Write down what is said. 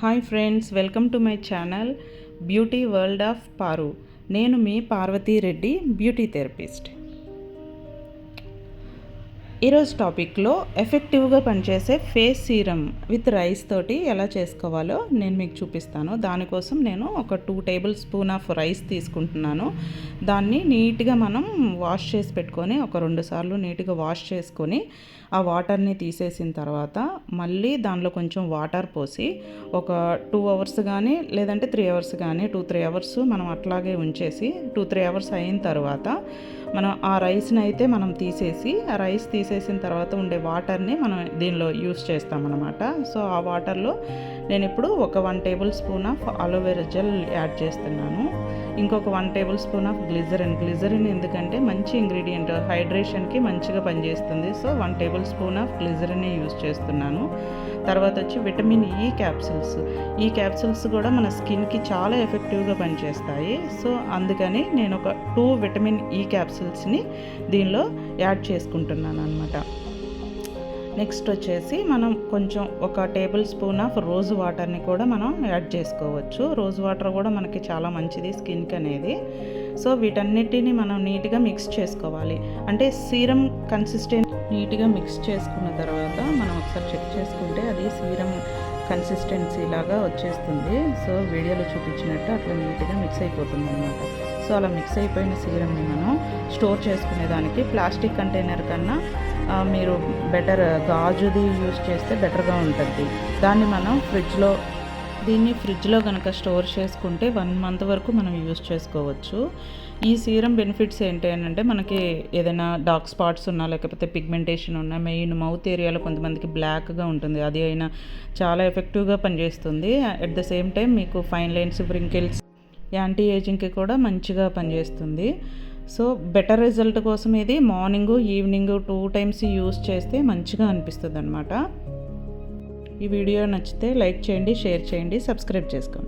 Hi friends, welcome to my channel beauty world of Paru. నేను మీ Parvathi Reddy, beauty therapist. ఈరోజు టాపిక్లో ఎఫెక్టివ్గా పనిచేసే ఫేస్ సీరం విత్ రైస్ తోటి ఎలా చేసుకోవాలో నేను మీకు చూపిస్తాను. దానికోసం నేను ఒక 2 టేబుల్ స్పూన్ ఆఫ్ రైస్ తీసుకుంటున్నాను. దాన్ని నీట్గా మనం వాష్ చేసి పెట్టుకొని ఒక 2 సార్లు నీట్గా వాష్ చేసుకొని ఆ వాటర్ని తీసేసిన తర్వాత మళ్ళీ దానిలో కొంచెం వాటర్ పోసి ఒక 2 అవర్స్ కానీ లేదంటే 3 అవర్స్ కానీ 2-3 అవర్స్ మనం అట్లాగే ఉంచేసి 2-3 అవర్స్ అయిన తర్వాత మనం ఆ రైస్ని అయితే మనం తీసేసి ఆ రైస్ తీసేసిన తర్వాత ఉండే వాటర్ని మనం దీనిలో యూస్ చేస్తామన్నమాట. సో ఆ వాటర్లో నేను ఇప్పుడు ఒక 1 table spoon of aloe vera gel add చేస్తున్నాను. ఇంకొక 1 టేబుల్ స్పూన్ ఆఫ్ గ్లిజరిన్ ఎందుకంటే మంచి ఇంగ్రీడియంట్, హైడ్రేషన్కి మంచిగా పనిచేస్తుంది. సో 1 టేబుల్ స్పూన్ ఆఫ్ గ్లిజరిన్ని యూస్ చేస్తున్నాను. తర్వాత వచ్చి విటమిన్ ఈ క్యాప్సిల్స్ కూడా మన స్కిన్కి చాలా ఎఫెక్టివ్గా పనిచేస్తాయి. సో అందుకని నేను ఒక 2 విటమిన్ ఈ క్యాప్సిల్స్ని దీనిలో యాడ్ చేసుకుంటున్నాను అనమాట. నెక్స్ట్ వచ్చేసి మనం కొంచెం ఒక టేబుల్ స్పూన్ ఆఫ్ రోజ్ వాటర్ని కూడా మనం యాడ్ చేసుకోవచ్చు. రోజ్ వాటర్ కూడా మనకి చాలా మంచిది స్కిన్కి అనేది. సో వీటన్నిటిని మనం నీట్గా మిక్స్ చేసుకోవాలి. అంటే సీరం కన్సిస్టెన్సీ నీట్గా మిక్స్ చేసుకున్న తర్వాత మనం ఒకసారి చెక్ చేసుకుంటే అది సీరం కన్సిస్టెన్సీ లాగా వచ్చేస్తుంది. సో వీడియోలో చూపించినట్టు అట్లా నీట్గా మిక్స్ అయిపోతుంది అనమాట. సో అలా మిక్స్ అయిపోయిన సీరంని మనం స్టోర్ చేసుకునేదానికి ప్లాస్టిక్ కంటైనర్ కన్నా మీరు బెటర్ గాజుది యూస్ చేస్తే బెటర్గా ఉంటుంది. దాన్ని మనం ఫ్రిడ్జ్లో కనుక స్టోర్ చేసుకుంటే 1 మంత్ వరకు మనం యూస్ చేసుకోవచ్చు. ఈ సీరం బెనిఫిట్స్ ఏంటి అంటే మనకి ఏదైనా డార్క్ స్పాట్స్ ఉన్నా లేకపోతే పిగ్మెంటేషన్ ఉన్నా, మెయిన్ మౌత్ ఏరియాలో కొంతమందికి బ్లాక్గా ఉంటుంది, అది అయినా చాలా ఎఫెక్టివ్గా పనిచేస్తుంది. అట్ ద సేమ్ టైం మీకు ఫైన్ లైన్స్, వ్రింకిల్స్, యాంటీ ఏజింగ్కి కూడా మంచిగా పనిచేస్తుంది. సో బెటర్ రిజల్ట్ కోసం ఇది మార్నింగ్, ఈవినింగ్ 2 టైమ్స్ యూస్ చేస్తే మంచిగా అనిపిస్తుంది అనమాట. ఈ వీడియో నచ్చితే లైక్ చేయండి, షేర్ చేయండి, సబ్స్క్రైబ్ చేసుకోండి.